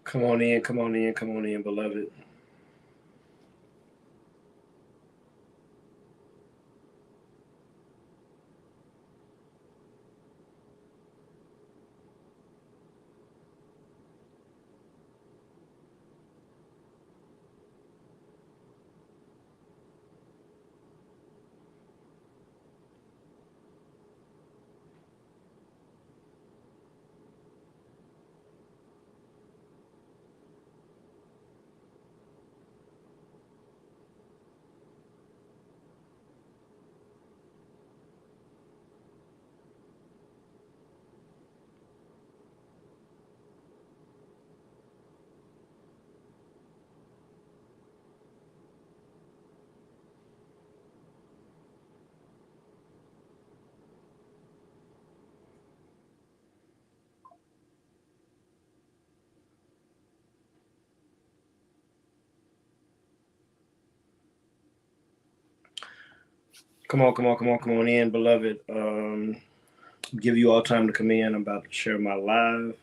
Come on in, come on in, come on in, beloved. Come on, come on, come on, come on in, beloved. Give you all time to come in. I'm about to share my live.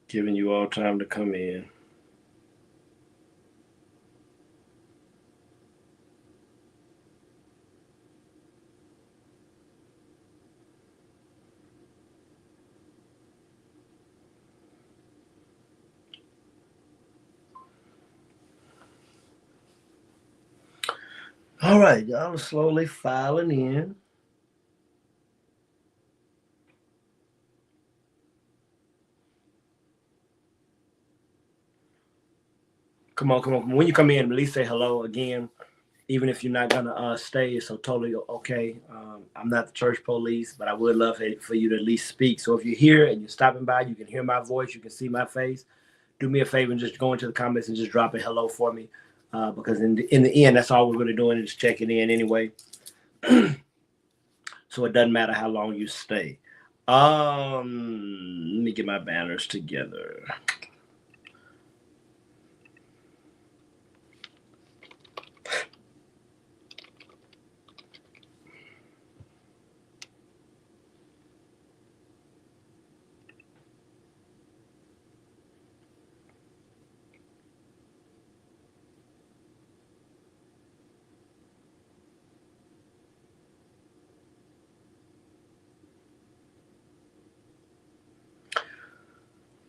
Giving you all time to come in. All right, y'all are slowly filing in. Come on, come on. When you come in, at least say hello again. Even if you're not gonna stay, it's so totally okay. I'm not the church police, but I would love for you to at least speak. So if you're here and you're stopping by, you can hear my voice, you can see my face. Do me a favor and just go into the comments and just drop a hello for me, because in the end, that's all we're really doing is checking in anyway. So it doesn't matter how long you stay. Let me get my banners together.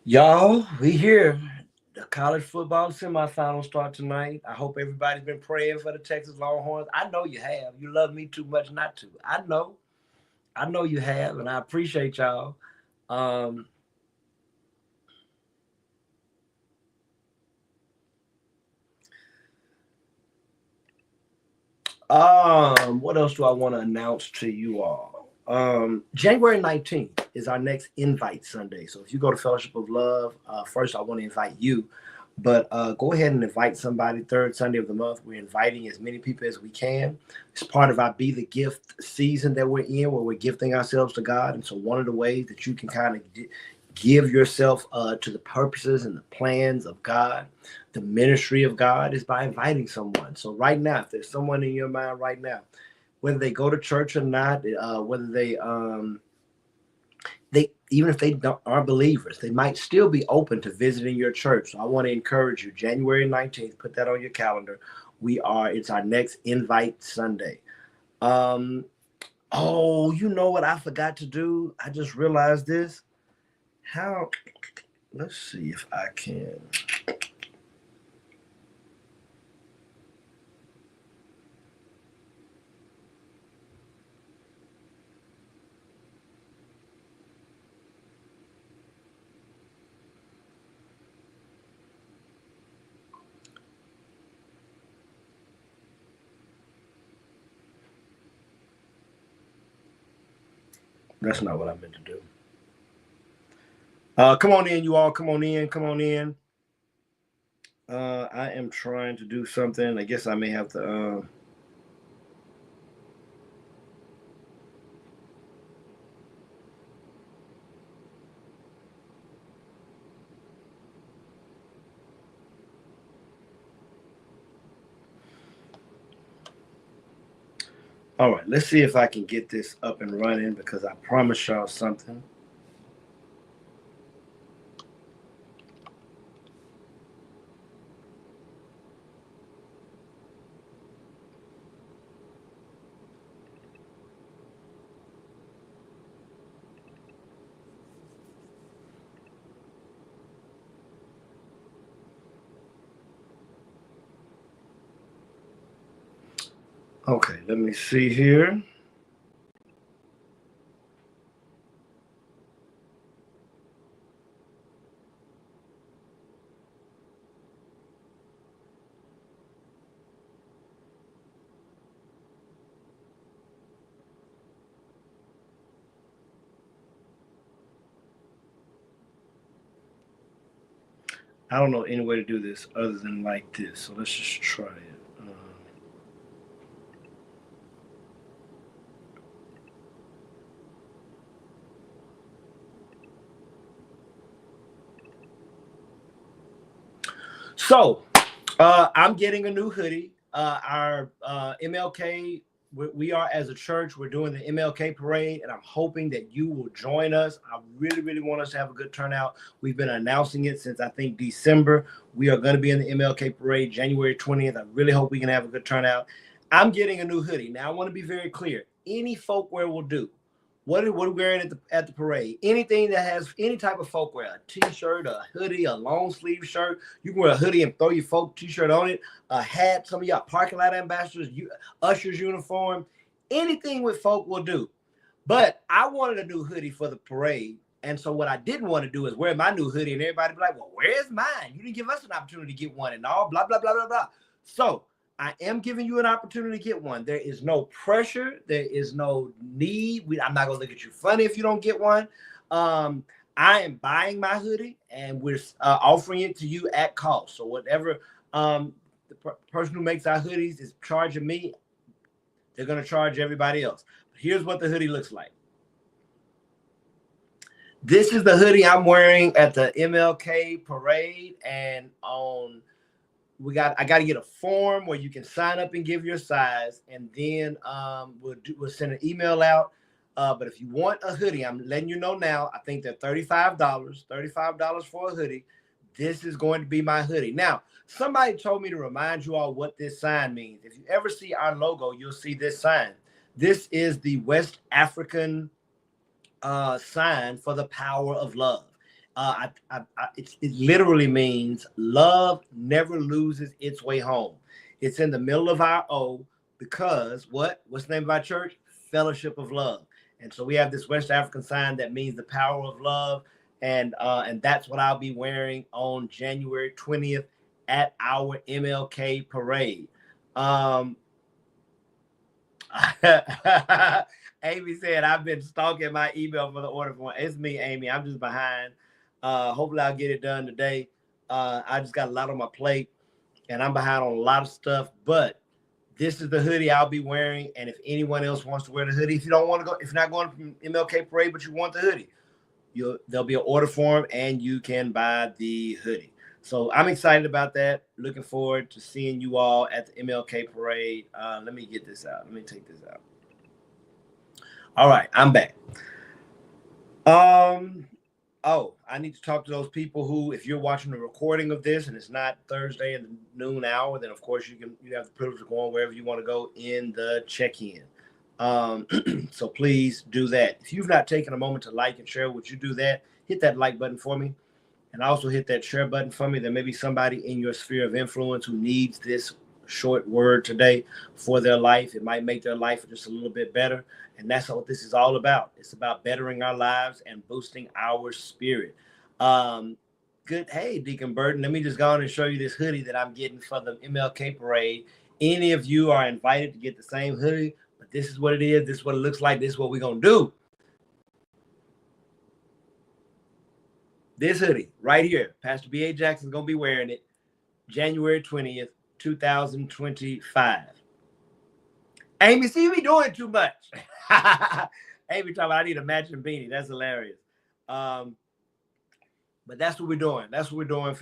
Y'all, we here. The college football semifinals start tonight. I hope everybody's been praying for the Texas Longhorns. I know you have. You love me too much not to. I know. I know you have, and I appreciate y'all. Um, what else do I want to announce to you all? January 19th is our next Invite Sunday. So if you go to Fellowship of Love, first I want to invite you, but go ahead and invite somebody. Third Sunday of the month, we're inviting as many people as we can. It's part of our Be the Gift season that we're in, where we're gifting ourselves to God. And so one of the ways that you can kind of give yourself to the purposes and the plans of God, the ministry of God, is by inviting someone. So right now, if there's someone in your mind right now, whether they go to church or not, whether they even if they aren't believers, they might still be open to visiting your church. So I want to encourage you. January 19th, put that on your calendar. It's our next Invite Sunday. Um, oh, you know what I forgot to do? I just realized this. How? Let's see if I can. That's not what I meant to do. Come on in, you all. Come on in. Come on in. I am trying to do something. I guess I may have to. All right, let's see if I can get this up and running because I promised y'all something. Okay, let me see here. I don't know any way to do this other than like this, so let's just try it. So, I'm getting a new hoodie. Our MLK, we are as a church, we're doing the MLK parade, and I'm hoping that you will join us. I really, really want us to have a good turnout. We've been announcing it since I think December. We are going to be in the MLK parade January 20th. I really hope we can have a good turnout. I'm getting a new hoodie. Now, I want to be very clear. Any folk wear will do. What are we wearing at the parade? Anything that has any type of folk wear, a t-shirt, a hoodie, a long sleeve shirt. You can wear a hoodie and throw your folk t-shirt on it, a hat. Some of y'all parking lot ambassadors, ushers uniform, anything with folk will do. But I wanted a new hoodie for the parade. And so what I didn't want to do is wear my new hoodie and everybody be like, well, where's mine? You didn't give us an opportunity to get one and all, blah, blah, blah, blah, blah. So I am giving you an opportunity to get one. There is no pressure. There is no need. I'm not going to look at you funny if you don't get one. I am buying my hoodie and we're offering it to you at cost. So whatever the person who makes our hoodies is charging me, they're going to charge everybody else. But here's what the hoodie looks like. This is the hoodie I'm wearing at the MLK parade, and I got to get a form where you can sign up and give your size, and then we'll send an email out. But if you want a hoodie, I'm letting you know now. I think they're $35 for a hoodie. This is going to be my hoodie. Now, somebody told me to remind you all what this sign means. If you ever see our logo, you'll see this sign. This is the West African sign for the power of love. It literally means love never loses its way home. It's in the middle of our O because what's the name of our church? Fellowship of Love. And so we have this West African sign that means the power of love. And that's what I'll be wearing on January 20th at our MLK parade. Amy said, I've been stalking my email for the order form. It's me, Amy. I'm just behind. Hopefully I'll get it done today. I just got a lot on my plate and I'm behind on a lot of stuff, but this is the hoodie I'll be wearing. And if anyone else wants to wear the hoodie, if you don't want to go, if you're not going from MLK parade, but you want the hoodie, there'll be an order form and you can buy the hoodie. So I'm excited about that. Looking forward to seeing you all at the MLK parade. Let me get this out. Let me take this out. All right, I'm back. Oh, I need to talk to those people who, if you're watching the recording of this and it's not Thursday in the noon hour, then of course you have the privilege of going wherever you want to go in the check-in. So please do that. If you've not taken a moment to like and share, would you do that? Hit that like button for me. And also hit that share button for me. There may be somebody in your sphere of influence who needs this short word today for their life. It might make their life just a little bit better. And that's what this is all about. It's about bettering our lives and boosting our spirit. Good. Hey, Deacon Burton, let me just go on and show you this hoodie that I'm getting for the MLK parade. Any of you are invited to get the same hoodie, but this is what it is. This is what it looks like. This is what we're going to do. This hoodie right here. Pastor B.A. Jackson's going to be wearing it. January 20th, 2025. Amy, see me doing too much. Amy talking about I need a matching beanie. That's hilarious. But that's what we're doing. That's what we're doing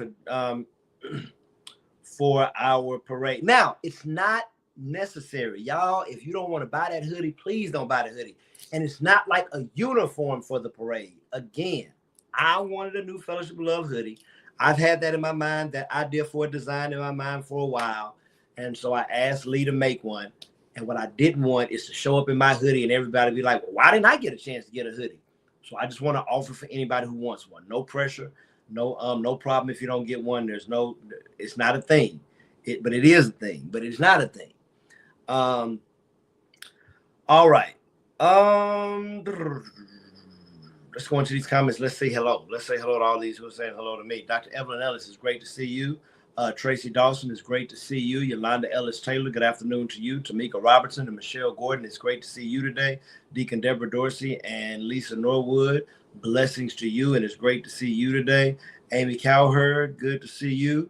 for our parade. Now, it's not necessary. Y'all, if you don't want to buy that hoodie, please don't buy the hoodie. And it's not like a uniform for the parade. Again, I wanted a new Fellowship of Love hoodie. I've had that in my mind, that idea for a design in my mind for a while. And so I asked Lee to make one. And what I didn't want is to show up in my hoodie and everybody be like, well, why didn't I get a chance to get a hoodie? So I just want to offer for anybody who wants one. No pressure. No problem if you don't get one. It's not a thing. But it is a thing, but it's not a thing. All right. Let's go into these comments. Let's say hello. Let's say hello to all these who are saying hello to me. Dr. Evelyn Ellis, is great to see you. Tracy Dawson, is great to see you. Yolanda Ellis Taylor, good afternoon to you. Tamika Robertson and Michelle Gordon, it's great to see you today. Deacon Deborah Dorsey and Lisa Norwood, blessings to you, and it's great to see you today. Amy Cowherd, good to see you.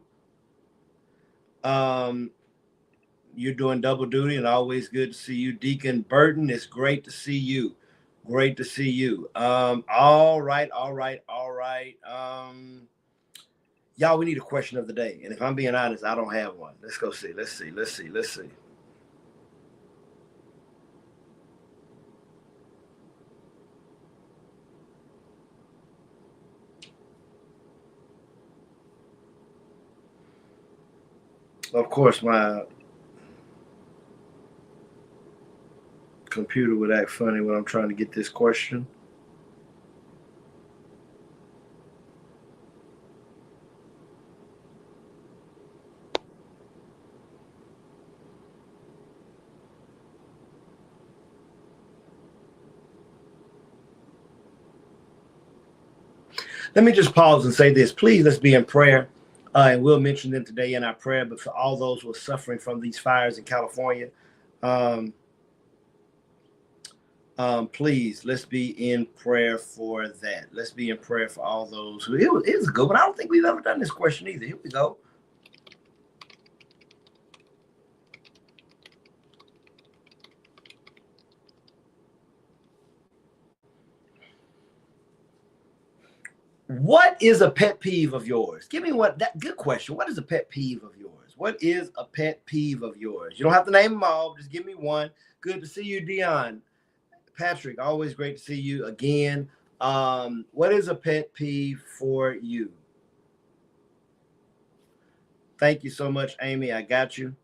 You're doing double duty and always good to see you. Deacon Burton, it's great to see you. Great to see you. All right. Y'all, we need a question of the day. And if I'm being honest, I don't have one. Let's go see. Let's see. Of course, my computer would act funny when I'm trying to get this question. Let me just pause and say this. Please, let's be in prayer. And we'll mention them today in our prayer. But for all those who are suffering from these fires in California, please, let's be in prayer for that. Let's be in prayer for all those who, it was good, but I don't think we've ever done this question either. Here we go. What is a pet peeve of yours? Give me good question. What is a pet peeve of yours? What is a pet peeve of yours? You don't have to name them all. Just give me one. Good to see you, Dion. Patrick, always great to see you again. What is a pet peeve for you? Thank you so much, Amy. I got you.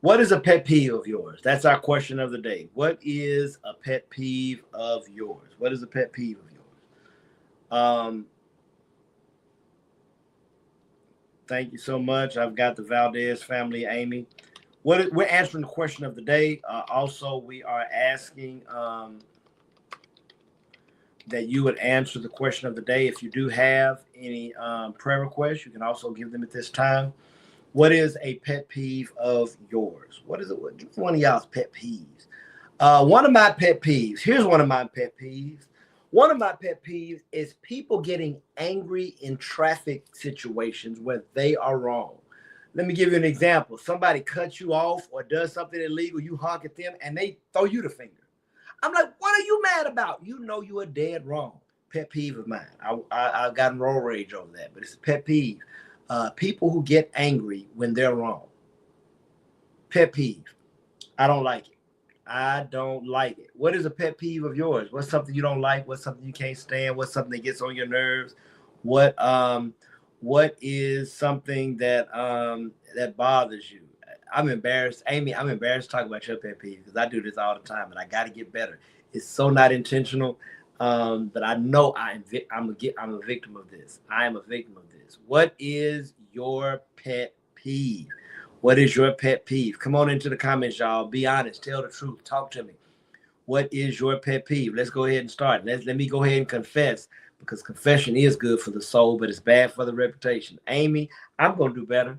What is a pet peeve of yours? That's our question of the day. What is a pet peeve of yours? What is a pet peeve of yours? Thank you so much. I've got the Valdez family, Amy. We're answering the question of the day. Also, we are asking that you would answer the question of the day. If you do have any prayer requests, you can also give them at this time. What is a pet peeve of yours? What is it? Give me one of y'all's pet peeves. One of my pet peeves. Here's one of my pet peeves. One of my pet peeves is people getting angry in traffic situations where they are wrong. Let me give you an example. Somebody cuts you off or does something illegal, you honk at them, and they throw you the finger. I'm like, what are you mad about? You know you are dead wrong. Pet peeve of mine. I've gotten road rage over that, but it's a pet peeve. People who get angry when they're wrong. Pet peeve. I don't like it. I don't like it. What is a pet peeve of yours? What's something you don't like? What's something you can't stand? What's something that gets on your nerves? What is something that that bothers you? I'm embarrassed, Amy. I'm embarrassed to talk about your pet peeve because I do this all the time, and I got to get better. It's so not intentional, but I know I'm a victim of this. I am a victim of this. What is your pet peeve? What is your pet peeve? Come on into the comments, y'all. Be honest. Tell the truth. Talk to me. What is your pet peeve? Let's go ahead and start. Let me go ahead and confess, because confession is good for the soul, but it's bad for the reputation. Amy, I'm going to do better.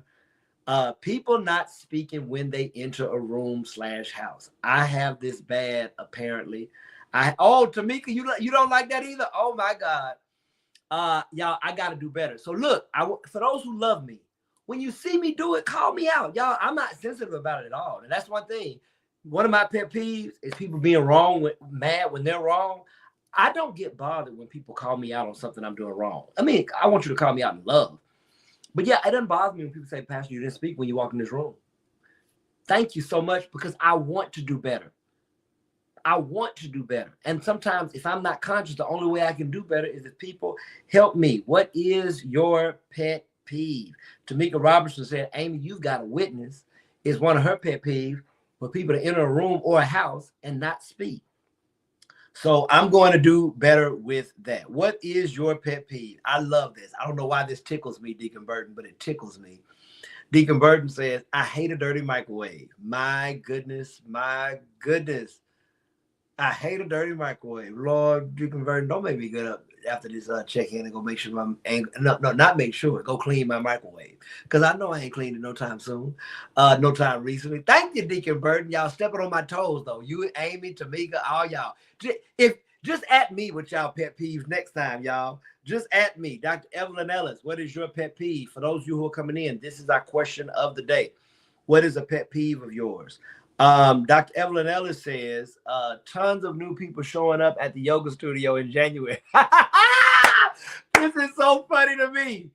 People not speaking when they enter a room / house. I have this bad, apparently. Tamika, you don't like that either? Oh my God. Y'all, I gotta do better. So look, for those who love me, when you see me do it, call me out. Y'all, I'm not sensitive about it at all. And that's one thing. One of my pet peeves is people being mad when they're wrong. I don't get bothered when people call me out on something I'm doing wrong. I mean, I want you to call me out in love. But yeah, it doesn't bother me when people say, Pastor, you didn't speak when you walked in this room. Thank you so much, because I want to do better. I want to do better. And sometimes if I'm not conscious, the only way I can do better is if people help me. What is your pet peeve? Tamika Robertson said, Amy, you've got a witness. Is one of her pet peeves for people to enter a room or a house and not speak. So I'm going to do better with that. What is your pet peeve? I love this. I don't know why this tickles me, Deacon Burton, but it tickles me. Deacon Burton says, I hate a dirty microwave. My goodness, my goodness. I hate a dirty microwave. Lord, Deacon Burton, don't make me get up after this check-in and go make sure not make sure, go clean my microwave. Because I know I ain't cleaned it no time soon. No time recently. Thank you, Deacon Burton. Y'all stepping on my toes, though. You, Amy, Tamika, all y'all. Just at me with y'all pet peeves next time, y'all. Just at me. Dr. Evelyn Ellis, what is your pet peeve? For those of you who are coming in, this is our question of the day. What is a pet peeve of yours? Dr. Evelyn Ellis says, tons of new people showing up at the yoga studio in January. This is so funny to me.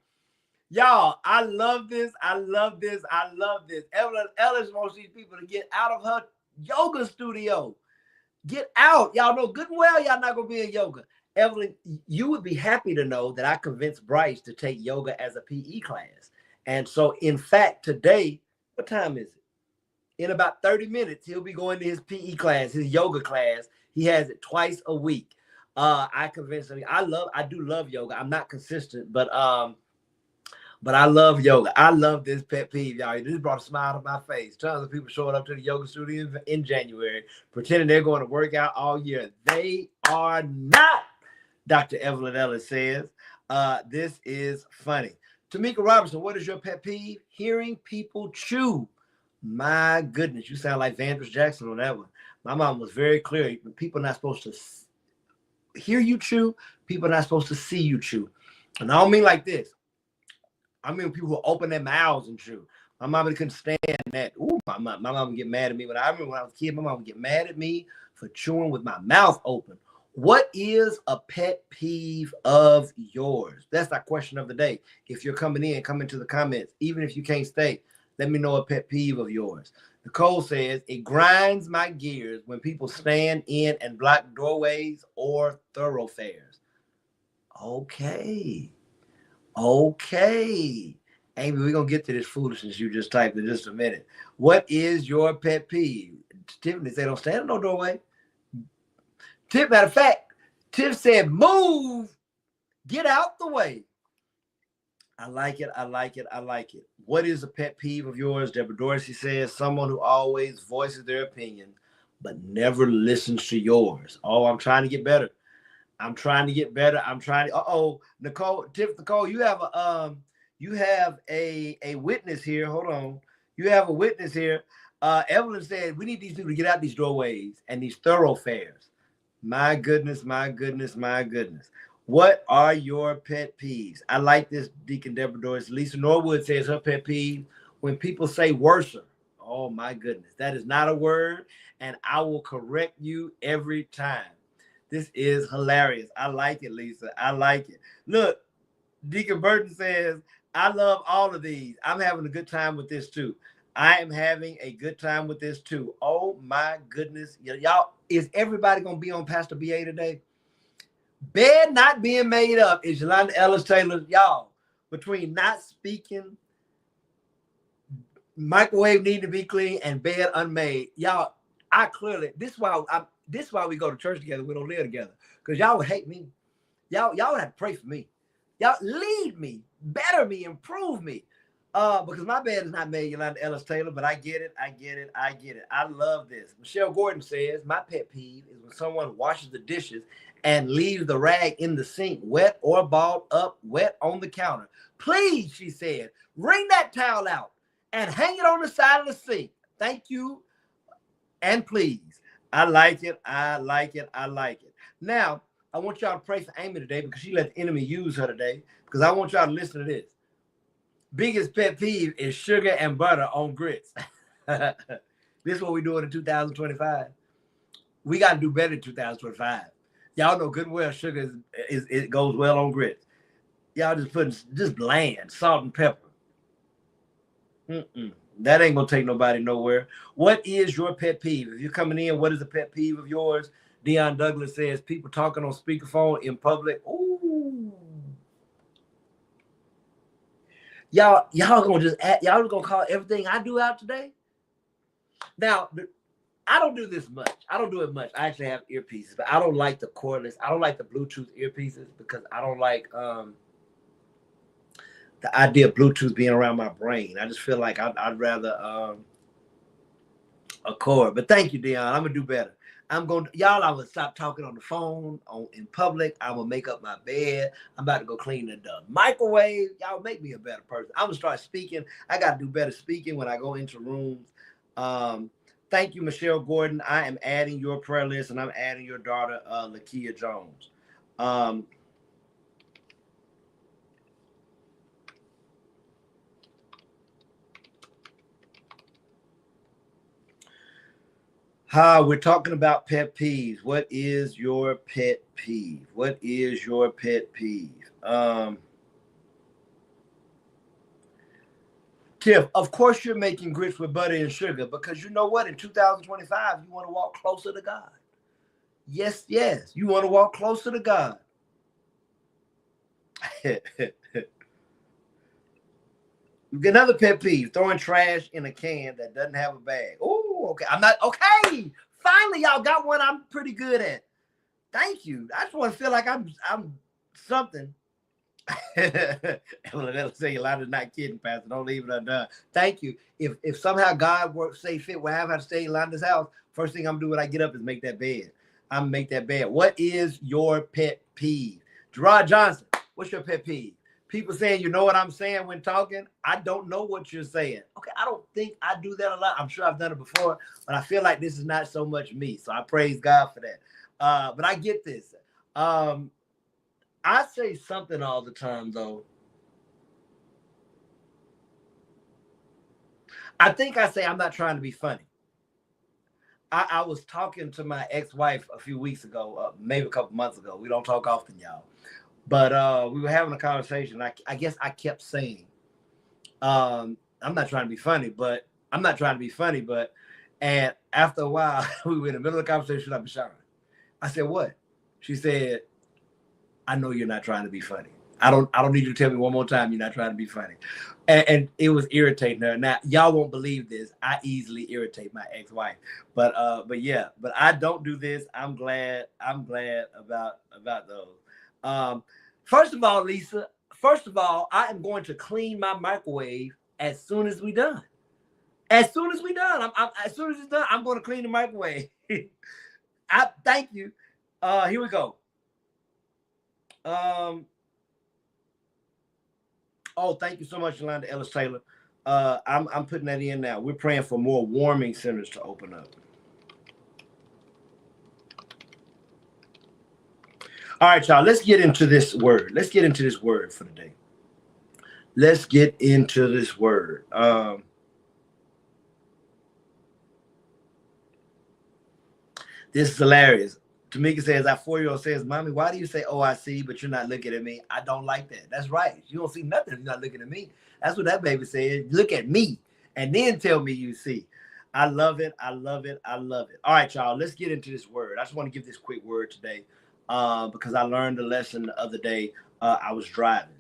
Y'all, I love this. I love this. I love this. Evelyn Ellis wants these people to get out of her yoga studio. Get out. Y'all know good and well y'all not going to be in yoga. Evelyn, you would be happy to know that I convinced Bryce to take yoga as a PE class. And so, in fact, today, what time is it? In about 30 minutes, he'll be going to his PE class, his yoga class. He has it twice a week. I convinced him. I do love yoga. I'm not consistent, but I love yoga. I love this pet peeve, y'all. This brought a smile to my face. Tons of people showing up to the yoga studio in January, pretending they're going to work out all year. They are not, Dr. Evelyn Ellis says. This is funny. Tamika Robertson, what is your pet peeve? Hearing people chew. My goodness, you sound like Vandris Jackson on that one. My mom was very clear. People are not supposed to hear you chew. People are not supposed to see you chew. And I don't mean like this. I mean people who open their mouths and chew. My mama couldn't stand that. Ooh, my mom would get mad at me. I remember when I was a kid, my mom would get mad at me for chewing with my mouth open. What is a pet peeve of yours? That's our question of the day. If you're coming in, come into the comments. Even if you can't stay, let me know a pet peeve of yours. Nicole says, it grinds my gears when people stand in and block doorways or thoroughfares. Okay. Amy, we're going to get to this foolishness you just typed in just a minute. What is your pet peeve? Tiffany said, don't stand in no doorway. Matter of fact, Tiff said, move. Get out the way. I like it. I like it. I like it. What is a pet peeve of yours? Deborah Dorsey says, someone who always voices their opinion, but never listens to yours. Oh, I'm trying to get better. Nicole, you have a witness here. Hold on. You have a witness here. Evelyn said, we need these people to get out these doorways and these thoroughfares. My goodness, my goodness, my goodness. What are your pet peeves? I like this, Deacon Deborah Doris. Lisa Norwood says her pet peeve, when people say worser. Oh, my goodness. That is not a word, and I will correct you every time. This is hilarious. I like it, Lisa. I like it. Look, Deacon Burton says, I love all of these. I'm having a good time with this, too. I am having a good time with this, too. Oh, my goodness. Y'all, is everybody going to be on Pastor BA today? Bed not being made up is Yolanda Ellis Taylor. Y'all, between not speaking, microwave need to be clean, and bed unmade. Y'all, this is why we go to church together. We don't live together. Because y'all would hate me. Y'all would have to pray for me. Y'all lead me, better me, improve me. Because my bed is not made Yolanda Ellis Taylor, but I get it. I get it. I get it. I love this. Michelle Gordon says, my pet peeve is when someone washes the dishes and leaves the rag in the sink, wet or balled up, wet on the counter. Please, she said, wring that towel out and hang it on the side of the sink. Thank you. And please. I like it. I like it. I like it. Now, I want y'all to pray for Amy today because she let the enemy use her today. Because I want y'all to listen to this. Biggest pet peeve is sugar and butter on grits. This is what we're doing in 2025. We got to do better in 2025. Y'all know good and well sugar it goes well on grits. Y'all just putting just bland salt and pepper. That ain't gonna take nobody nowhere. What is your pet peeve? If you're coming in, what is a pet peeve of yours? Dion Douglas says people talking on speakerphone in public. Ooh. Y'all gonna call everything I do out today? Now, I don't do this much. I don't do it much. I actually have earpieces, but I don't like the cordless. I don't like the Bluetooth earpieces because I don't like the idea of Bluetooth being around my brain. I just feel like I'd rather a cord. But thank you, Dion. I'm gonna do better. I'm gonna stop talking on the phone in public. I'm gonna make up my bed. I'm about to go clean the microwave. Y'all make me a better person. I'm gonna start speaking. I gotta do better speaking when I go into rooms. Thank you, Michelle Gordon. I am adding your prayer list, and I'm adding your daughter, Lakia Jones. Hi, we're talking about pet peeves. What is your pet peeve? What is your pet peeve? Tiff, of course you're making grits with butter and sugar because you know what? In 2025, you want to walk closer to God. Yes, yes. You want to walk closer to God. Another pet peeve, throwing trash in a can that doesn't have a bag. Oh, okay. I'm not okay. Finally, y'all got one I'm pretty good at. Thank you. I just want to feel like I'm something. Let's say Yolanda's not kidding, Pastor. Don't leave it undone. Thank you. If somehow God works, say fit, where I have to stay in Yolanda's house, first thing I'm gonna do when I get up is make that bed. I'm gonna make that bed. What is your pet peeve? Gerard Johnson, what's your pet peeve? People saying, you know what I'm saying when talking? I don't know what you're saying. Okay, I don't think I do that a lot. I'm sure I've done it before, but I feel like this is not so much me. So I praise God for that. But I get this. I say something all the time, though. I think I say I'm not trying to be funny. I was talking to my ex-wife a few weeks ago, maybe a couple months ago. We don't talk often, y'all. But we were having a conversation. I guess I kept saying, I'm not trying to be funny, but I'm not trying to be funny. And after a while, we were in the middle of the conversation. I'm Sharon. I said, what? She said, I know you're not trying to be funny. I don't need you to tell me one more time you're not trying to be funny. And it was irritating her. Now, y'all won't believe this. I easily irritate my ex-wife. But I don't do this. I'm glad about those. First of all, Lisa, I am going to clean my microwave as soon as we're done. As soon as we're done, as soon as it's done, I'm going to clean the microwave. Thank you. Here we go. Thank you so much, Yolanda Ellis Taylor. I'm putting that in now. We're praying for more warming centers to open up. All right, y'all. Let's get into this word. Let's get into this word for today. Let's get into this word. This is hilarious. Tamika says, our 4-year-old says, Mommy, why do you say, oh, I see, but you're not looking at me? I don't like that. That's right. You don't see nothing if you're not looking at me. That's what that baby said. Look at me and then tell me you see. I love it. I love it. I love it. All right, y'all. Let's get into this word. I just want to give this quick word today because I learned a lesson the other day. I was driving.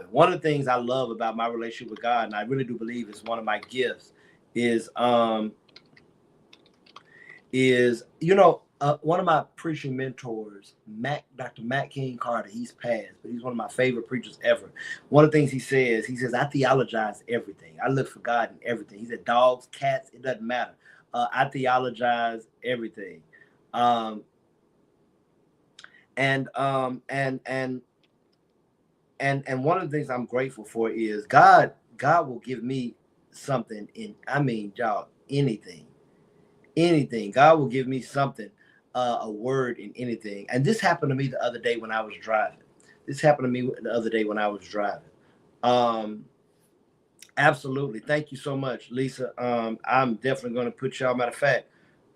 One of the things I love about my relationship with God, and I really do believe it's one of my gifts, is one of my preaching mentors, Dr. Matt King Carter, he's passed, but he's one of my favorite preachers ever. One of the things he says, I theologize everything. I look for God in everything. He said, dogs, cats, it doesn't matter. I theologize everything. Um, and one of the things I'm grateful for is God will give me something y'all, anything. God will give me something, a word in anything. And this happened to me the other day when I was driving. Um, Absolutely. Thank you so much, Lisa. I'm definitely going to put y'all. Matter of fact,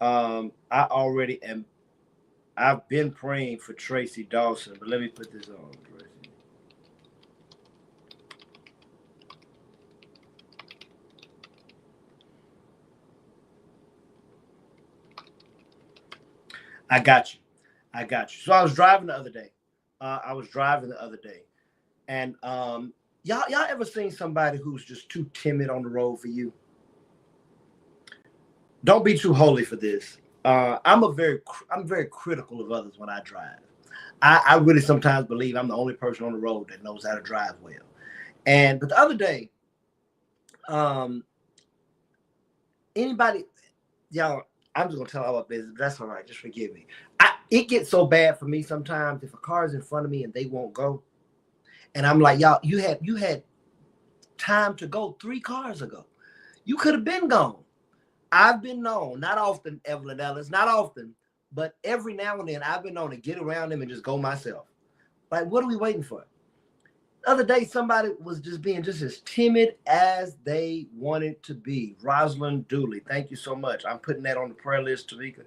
I already am. I've been praying for Tracy Dawson, but let me put this on. I got you. So I was driving the other day. And y'all ever seen somebody who's just too timid on the road for you? Don't be too holy for this. I'm very critical of others when I drive. I really sometimes believe I'm the only person on the road that knows how to drive well. But the other day, um, anybody, y'all, I'm just gonna tell all my business, but that's all right. Just forgive me. It gets so bad for me sometimes if a car is in front of me and they won't go, and I'm like, y'all, you had time to go 3 cars ago. You could have been gone. I've been known, not often, Evelyn Ellis, not often, but every now and then I've been known to get around them and just go myself. Like, what are we waiting for? The other day, somebody was just being just as timid as they wanted to be. Rosalind Dooley, thank you so much. I'm putting that on the prayer list, Tamika.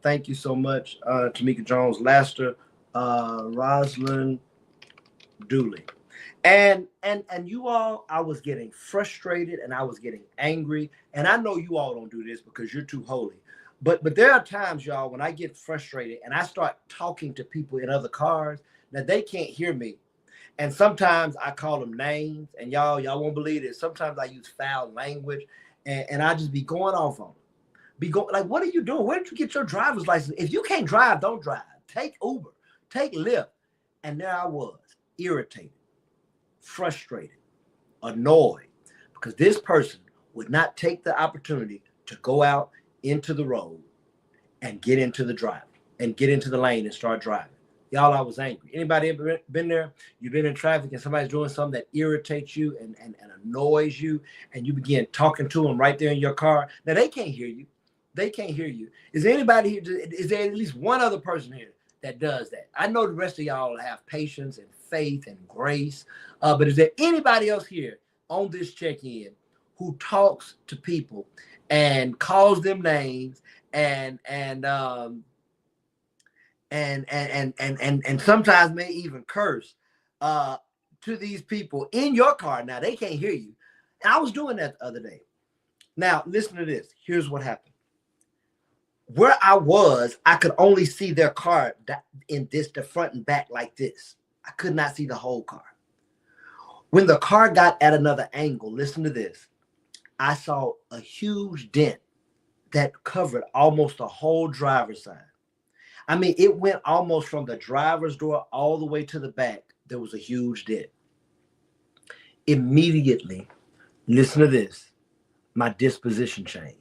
Thank you so much, Tamika Jones Laster, Rosalind Dooley. And you all, I was getting frustrated and I was getting angry. And I know you all don't do this because you're too holy. But there are times, y'all, when I get frustrated and I start talking to people in other cars that they can't hear me. And sometimes I call them names, and y'all won't believe it. Sometimes I use foul language, and I just be going off on them. Like, what are you doing? Where did you get your driver's license? If you can't drive, don't drive. Take Uber, take Lyft. And there I was, irritated, frustrated, annoyed, because this person would not take the opportunity to go out into the road and get into the drive and get into the lane and start driving. Y'all, I was angry. Anybody ever been there? You've been in traffic and somebody's doing something that irritates you and annoys you, and you begin talking to them right there in your car. Now, they can't hear you. Is there anybody here? Is there at least one other person here that does that? I know the rest of y'all have patience and faith and grace, but is there anybody else here on this check-in who talks to people and calls them names and sometimes may even curse to these people in your car? Now they can't hear you. And I was doing that the other day. Now listen to this. Here's what happened. Where I was, I could only see their car in the front and back like this. I could not see the whole car. When the car got at another angle, listen to this. I saw a huge dent that covered almost the whole driver's side. I mean, it went almost from the driver's door all the way to the back. There was a huge dent. Immediately, listen to this, my disposition changed.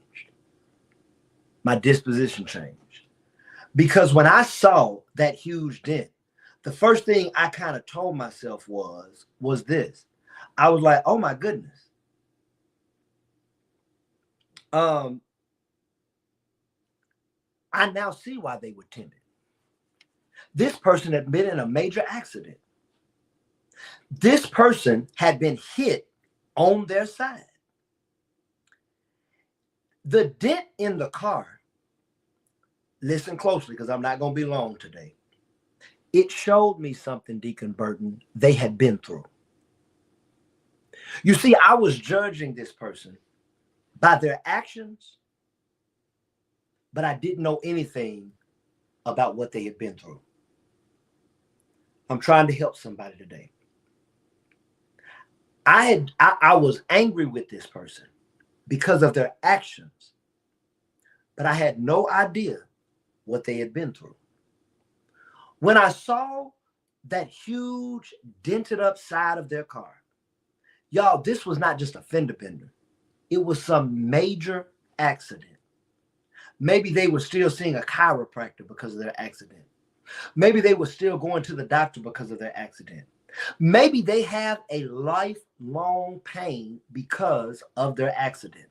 Because when I saw that huge dent, the first thing I kind of told myself was this. I was like, oh my goodness. I now see why they were timid. This person had been in a major accident. This person had been hit on their side. The dent in the car, listen closely because I'm not going to be long today. It showed me something, Deacon Burton, they had been through. You see, I was judging this person by their actions, but I didn't know anything about what they had been through. I'm trying to help somebody today. I was angry with this person because of their actions, but I had no idea what they had been through. When I saw that huge dented up side of their car, y'all, this was not just a fender bender. It was some major accident. Maybe they were still seeing a chiropractor because of their accident. Maybe they were still going to the doctor because of their accident. Maybe they have a lifelong pain because of their accident.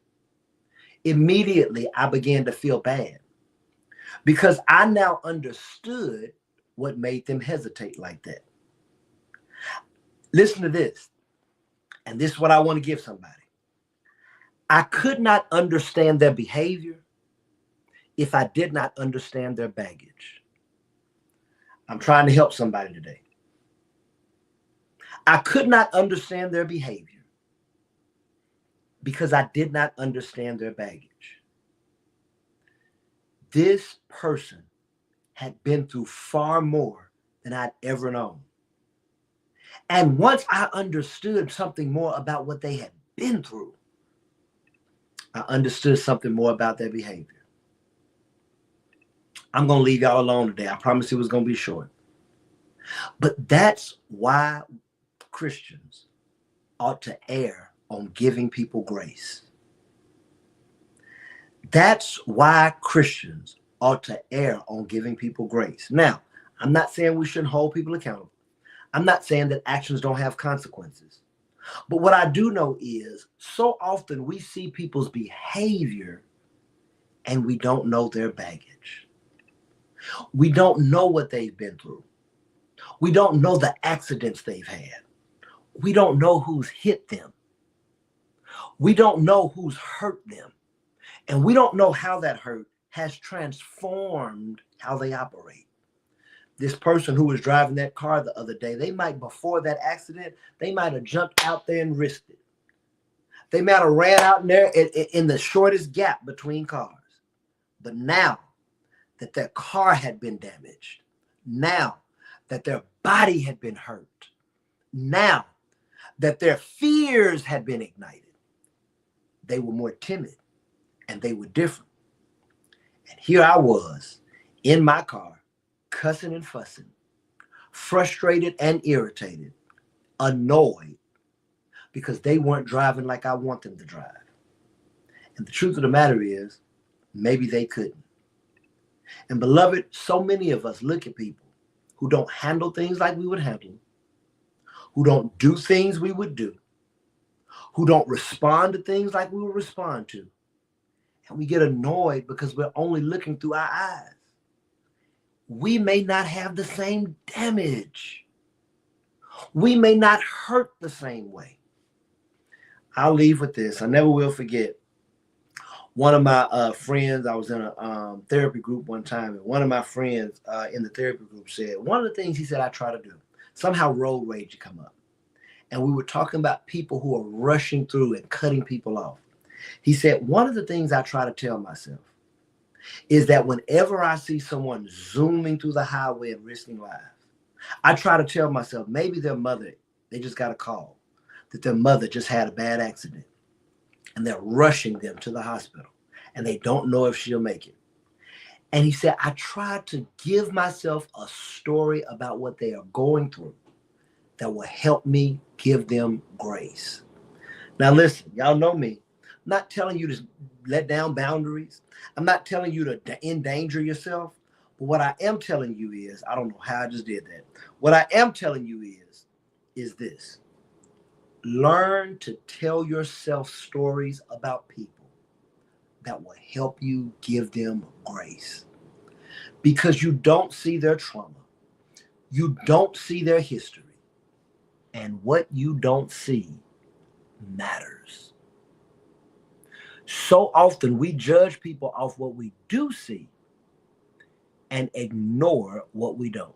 Immediately, I began to feel bad because I now understood what made them hesitate like that. Listen to this, and this is what I want to give somebody. I could not understand their behavior if I did not understand their baggage. I'm trying to help somebody today. I could not understand their behavior because I did not understand their baggage. This person had been through far more than I'd ever known. And once I understood something more about what they had been through, I understood something more about their behavior. I'm going to leave y'all alone today. I promise it was going to be short. But that's why Christians ought to err on giving people grace. That's why Christians ought to err on giving people grace. Now, I'm not saying we shouldn't hold people accountable. I'm not saying that actions don't have consequences. But what I do know is so often we see people's behavior and we don't know their baggage. We don't know what they've been through. We don't know the accidents they've had. We don't know who's hit them. We don't know who's hurt them. And we don't know how that hurt has transformed how they operate. This person who was driving that car the other day, they might, before that accident, they might have jumped out there and risked it. They might have ran out in there in the shortest gap between cars. But now that their car had been damaged, now that their body had been hurt, now that their fears had been ignited, they were more timid and they were different. And here I was in my car, cussing and fussing, frustrated and irritated, annoyed, because they weren't driving like I want them to drive. And the truth of the matter is, maybe they couldn't. And beloved, so many of us look at people who don't handle things like we would handle, who don't do things we would do, who don't respond to things like we would respond to. And we get annoyed because we're only looking through our eyes. We may not have the same damage. We may not hurt the same way. I'll leave with this. I never will forget. One of my friends, I was in a therapy group one time, and one of my friends in the therapy group said, one of the things he said I try to do, somehow road rage would come up. And we were talking about people who are rushing through and cutting people off. He said, one of the things I try to tell myself is that whenever I see someone zooming through the highway and risking lives, I try to tell myself, maybe their mother, they just got a call that their mother just had a bad accident and they're rushing them to the hospital and they don't know if she'll make it. And he said, I try to give myself a story about what they are going through that will help me give them grace. Now listen, y'all know me. I'm not telling you to let down boundaries. I'm not telling you to endanger yourself. But what I am telling you is, I don't know how I just did that. What I am telling you is this. Learn to tell yourself stories about people that will help you give them grace. Because you don't see their trauma. You don't see their history. And what you don't see matters. So often we judge people off what we do see and ignore what we don't.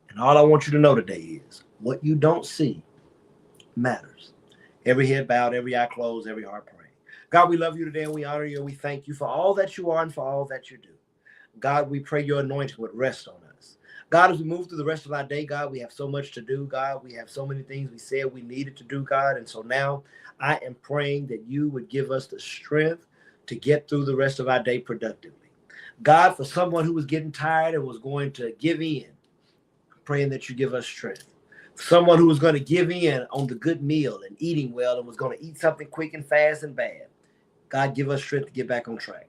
And all I want you to know today is what you don't see matters. Every head bowed, every eye closed, every heart praying. God, we love you today and we honor you and we thank you for all that you are and for all that you do. God, we pray your anointing would rest on us. God, as we move through the rest of our day, God, we have so much to do, God. We have so many things we said we needed to do, God. And so now I am praying that you would give us the strength to get through the rest of our day productively. God, for someone who was getting tired and was going to give in, I'm praying that you give us strength. For someone who was going to give in on the good meal and eating well and was going to eat something quick and fast and bad, God, give us strength to get back on track.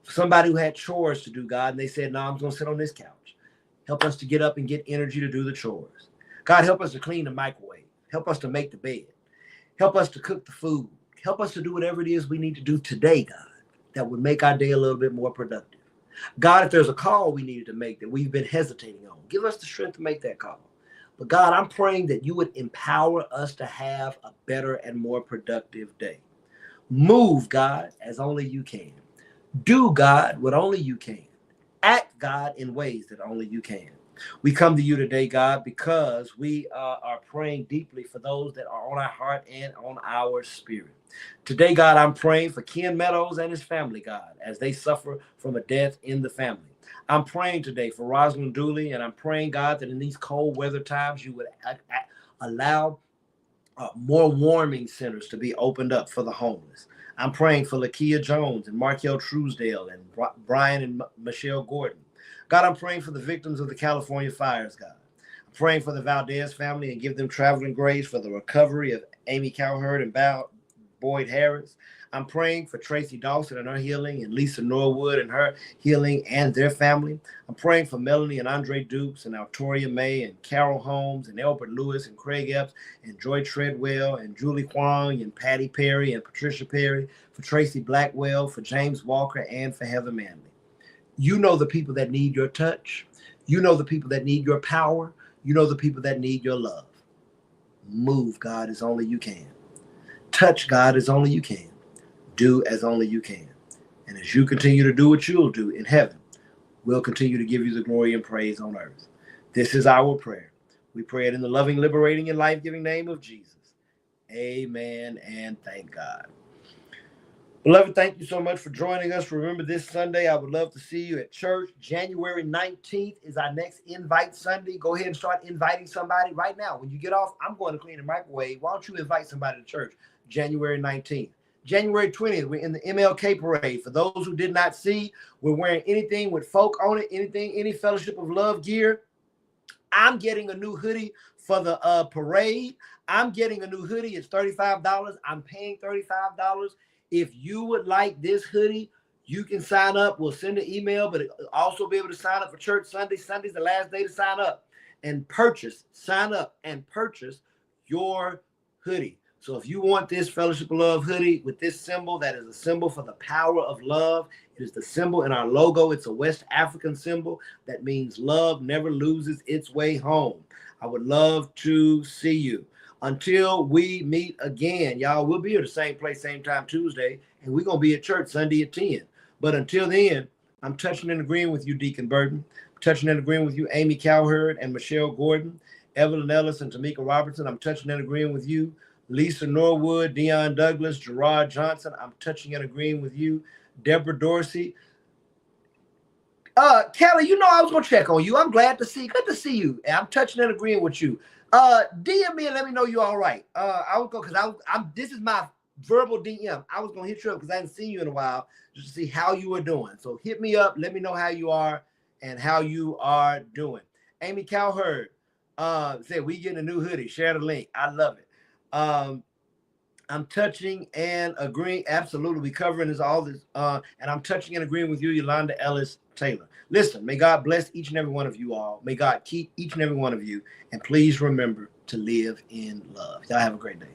For somebody who had chores to do, God, and they said, no, I'm going to sit on this couch. Help us to get up and get energy to do the chores. God, help us to clean the microwave. Help us to make the bed. Help us to cook the food. Help us to do whatever it is we need to do today, God, that would make our day a little bit more productive. God, if there's a call we needed to make that we've been hesitating on, give us the strength to make that call. But God, I'm praying that you would empower us to have a better and more productive day. Move, God, as only you can. Do, God, what only you can. Act, God, in ways that only you can. We come to you today, God, because we are praying deeply for those that are on our heart and on our spirit. Today, God, I'm praying for Ken Meadows and his family, God, as they suffer from a death in the family. I'm praying today for Rosalind Dooley, and I'm praying, God, that in these cold weather times, you would allow more warming centers to be opened up for the homeless. I'm praying for Lakia Jones and Markel Truesdale and Brian and Michelle Gordon. God, I'm praying for the victims of the California fires, God. I'm praying for the Valdez family and give them traveling grace for the recovery of Amy Cowherd and Boyd Harris. I'm praying for Tracy Dawson and her healing and Lisa Norwood and her healing and their family. I'm praying for Melanie and Andre Dukes and Altoria May and Carol Holmes and Albert Lewis and Craig Epps and Joy Treadwell and Julie Huang and Patty Perry and Patricia Perry, for Tracy Blackwell, for James Walker, and for Heather Manley. You know the people that need your touch. You know the people that need your power. You know the people that need your love. Move, God, as only you can. Touch, God, as only you can. Do as only you can. And as you continue to do what you'll do in heaven, we'll continue to give you the glory and praise on earth. This is our prayer. We pray it in the loving, liberating, and life-giving name of Jesus. Amen and thank God. Beloved, thank you so much for joining us. Remember, this Sunday, I would love to see you at church. January 19th is our next Invite Sunday. Go ahead and start inviting somebody right now. When you get off, I'm going to clean the microwave. Why don't you invite somebody to church? January 19th. January 20th, we're in the MLK parade. For those who did not see, we're wearing anything with folk on it, any Fellowship of Love gear. I'm getting a new hoodie for the parade. I'm getting a new hoodie. It's $35. I'm paying $35. If you would like this hoodie, you can sign up. We'll send an email, but also be able to sign up for church Sunday. Sunday's the last day to sign up and sign up and purchase your hoodie. So if you want this Fellowship of Love hoodie with this symbol, that is a symbol for the power of love. It is the symbol in our logo. It's a West African symbol that means love never loses its way home. I would love to see you. Until we meet again, y'all, we'll be here the same place, same time Tuesday, and we're going to be at church Sunday at 10. But until then, I'm touching and agreeing with you, Deacon Burton. I'm touching and agreeing with you, Amy Cowherd and Michelle Gordon, Evelyn Ellis and Tamika Robertson. I'm touching and agreeing with you, Lisa Norwood, Deion Douglas, Gerard Johnson. I'm touching and agreeing with you, Deborah Dorsey. Kelly, you know I was going to check on you. I'm glad to see. Good to see you. And I'm touching and agreeing with you. DM me and let me know you're all right. I would go because this is my verbal DM. I was gonna hit you up because I hadn't seen you in a while just to see how you were doing. So hit me up, let me know how you are and how you are doing. Amy Cowherd said we getting a new hoodie. Share the link. I love it. I'm touching and agreeing. Absolutely, we covering this all this. And I'm touching and agreeing with you, Yolanda Ellis Taylor. Listen, may God bless each and every one of you all. May God keep each and every one of you. And please remember to live in love. Y'all have a great day.